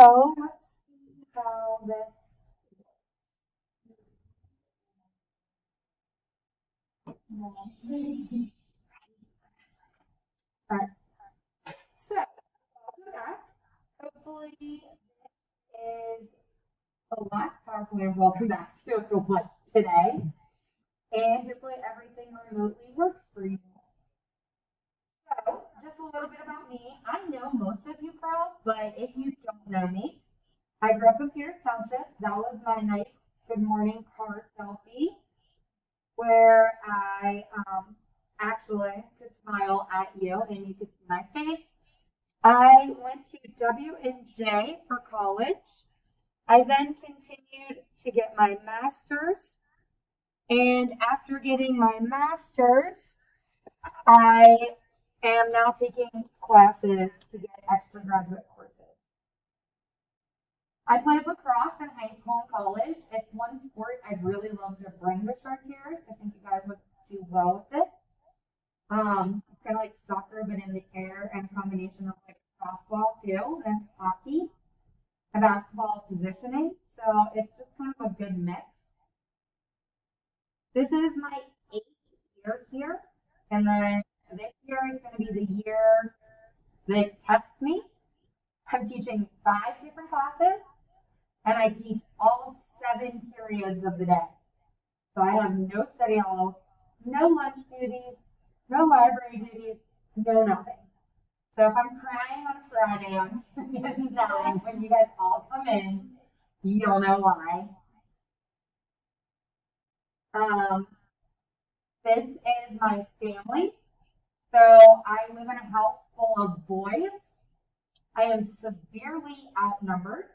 So let's see how this. All right. So welcome back. Hopefully this is the last PowerPoint. Welcome back to a lunch today, and hopefully everything remotely works for you. So just a little bit about me. I know most of you girls, but if you don't know me, I grew up in Peters Township. That was my nice good morning car selfie where I actually could smile at you and you could see my face. I went to W&J for college. I then continued to get my master's. And after getting my master's, I am now taking classes to get extra graduate courses. I played lacrosse in high school and college. It's one sport I'd really love to bring to Chartiers. I think you guys would do well with it. It's kind of like soccer, but in the air, and a combination of like softball too, and hockey, and basketball positioning. So it's just kind of a good mix. This is my 8th year here, and then this year is going to be the year they test me. I'm teaching 5 different classes, and I teach all 7 periods of the day. So I have no study halls, no lunch duties, no library duties, no nothing. So if I'm crying on a Friday on 9 when you guys all come in, you'll know why. This is my family. So I live in a house full of boys. I am severely outnumbered.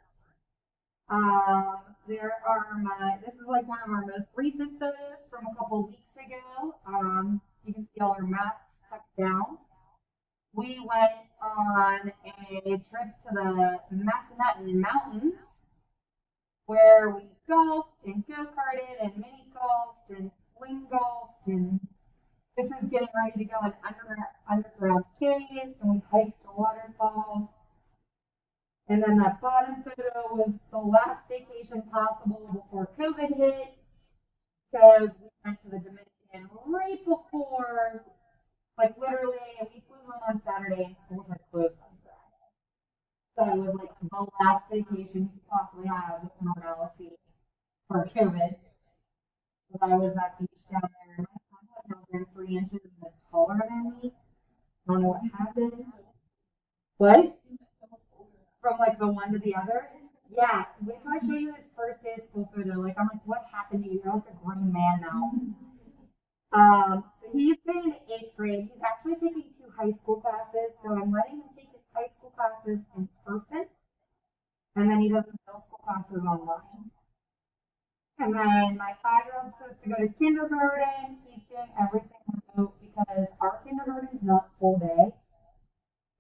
This is like one of our most recent photos from a couple weeks ago. You can see all our masks tucked down. We went on a trip to the Massanutten Mountains where we golfed and go-karted and mini golfed and fling golfed, and this is getting ready to go in underground caves, and we hiked the waterfalls. And then that bottom photo was the last vacation possible before COVID hit, because we went to the Dominican right before, like literally, we flew home on Saturday and schools had closed on Friday. So it was like the last vacation you could possibly have with normalcy for COVID. So that was that beach down there. My son was now 3 inches and was taller than me. I don't know what happened. What? From like the one to the other? Yeah. Wait till I show you his first day of school photo. Like, I'm like, what happened to you? You're like a grown man now. So he's been in 8th grade. He's actually taking 2 high school classes. So I'm letting him take his high school classes in person. And then he does his middle school classes online. And then my 5-year-old's supposed to go to kindergarten. He's doing everything remote because our kindergarten's not full day,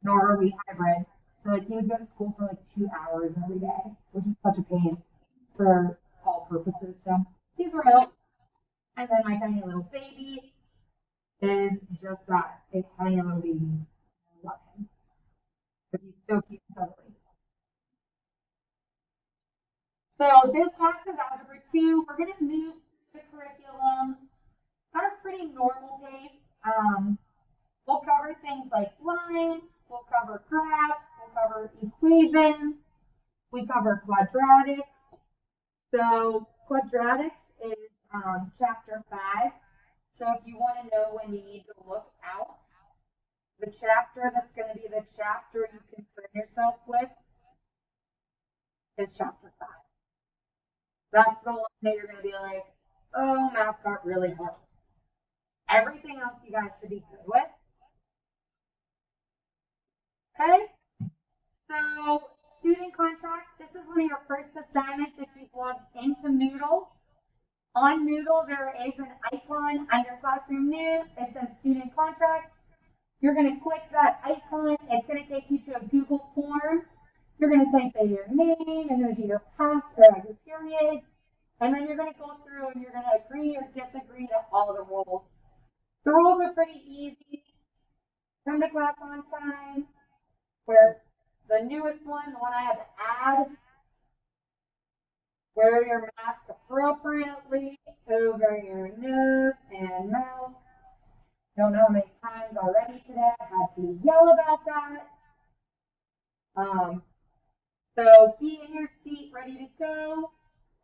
nor are we hybrid. So like he would go to school for like 2 hours every day, which is such a pain for all purposes. So he's remote. And then my tiny little baby is just that, a tiny little baby. I love him because he's so cute and cuddly. So this class is Algebra 2. We're going to move the curriculum at a pretty normal pace. We'll cover things like lines, we'll cover graphs, we'll cover equations, we cover quadratics. So quadratics is chapter 5. So if you want to know when you need to look out, the chapter that's going to be the chapter you concern yourself with is chapter 5. That's the one that you're going to be like, oh, math got really hard. Everything else you guys should be good with. Okay? So, student contract, this is one of your first assignments if you've logged into Moodle. On Moodle, there is an icon under Classroom News. It says Student Contract. You're going to click that icon. It's going to take you to a Google form. You're going to type in your name, you're going to do your your period, and then you're going to go through and you're going to agree or disagree to all the rules. The rules are pretty easy. Come to class on time, wear the the newest one, the one I had to add. Wear your mask appropriately over your nose and mouth. Don't know how many times already today I had to yell about that. So be in your seat, ready to go.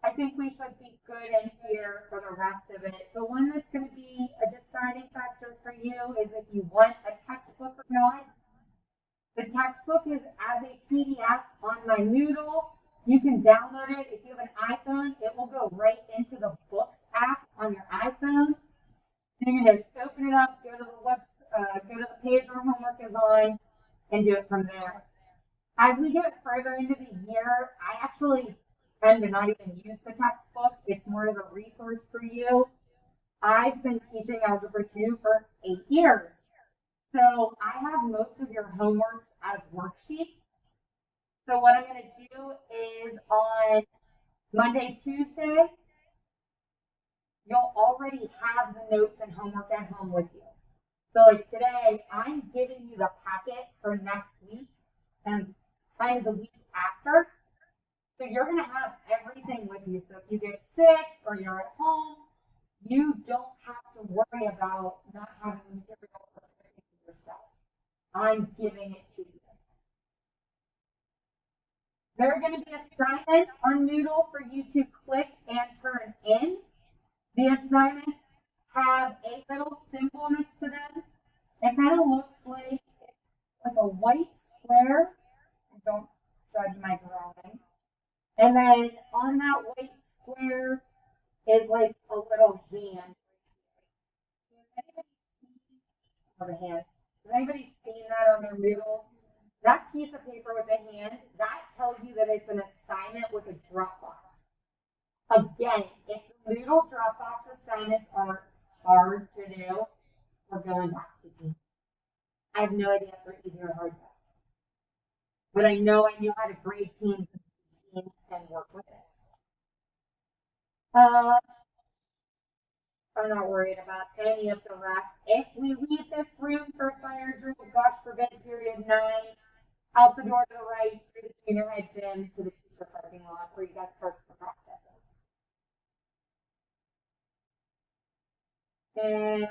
I think we should be good in here for the rest of it. The one that's going to be a deciding factor for you is if you want a textbook or not. The textbook is as a PDF on my Moodle. You can download it. If you have an iPhone, it will go right into the Books app on your iPhone. So you can just open it up, go to the page where homework is on, and do it from there. As we get further into the year, I actually tend to not even use the textbook. It's more as a resource for you. I've been teaching Algebra 2 for 8 years. So I have most of your homeworks as worksheets. So what I'm going to do is on Monday, Tuesday, you'll already have the notes and homework at home with you. So like today, I'm giving you the packet for next week and kind of the week after. So you're going to have everything with you. So if you get sick or you're at home, you don't have to worry about not having material for yourself. I'm giving it to you. There are going to be assignments on Moodle for you to click and turn in. The assignments have a little symbol next to them. It kind of looks like it's like a white square. Don't judge my drawing. And then on that white square is like a little hand. Has anybody seen that on their Moodles? That piece of paper with a hand, that tells you that it's an assignment with a Dropbox. Again, if the Moodle Dropbox assignments are hard to do, we're going back to Teams. I have no idea if they're easy or hard. But I know I knew how to grade teams and work with it. I'm not worried about any of the rest. If we leave this room for fire drill, gosh forbid, period 9, out the door to the right, through the junior high gym to the teacher parking lot where you guys park for practices. And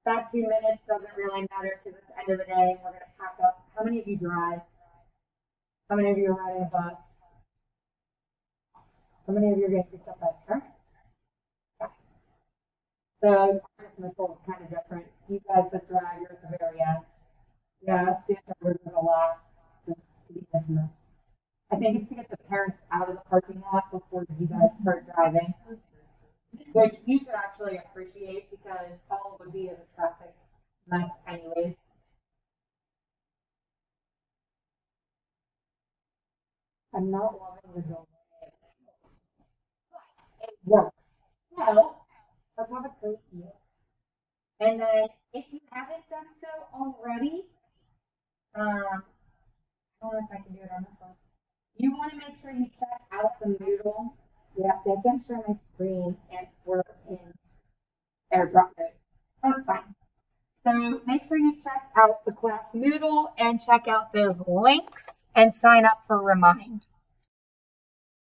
that 2 minutes doesn't really matter because it's the end of the day and we're going to pack up. How many of you drive? How many of you are riding a bus? How many of you are getting picked up by a car? Yeah. So dismissal is kind of different. You guys that drive, you're at the very end. Yeah, student numbers are the last to be dismissed. I think it's to get the parents out of the parking lot before you guys start driving, which you should actually appreciate because all it would be is a traffic mess anyways. I'm not loving the delay, but it works. So let's have a great year. And then if you haven't done so already, I don't know if I can do it on this one. You want to make sure you check out the Moodle. Yes, I can share my screen and we're in AirDrop mode. That's fine. So make sure you check out the class Moodle and check out those links and sign up for Remind.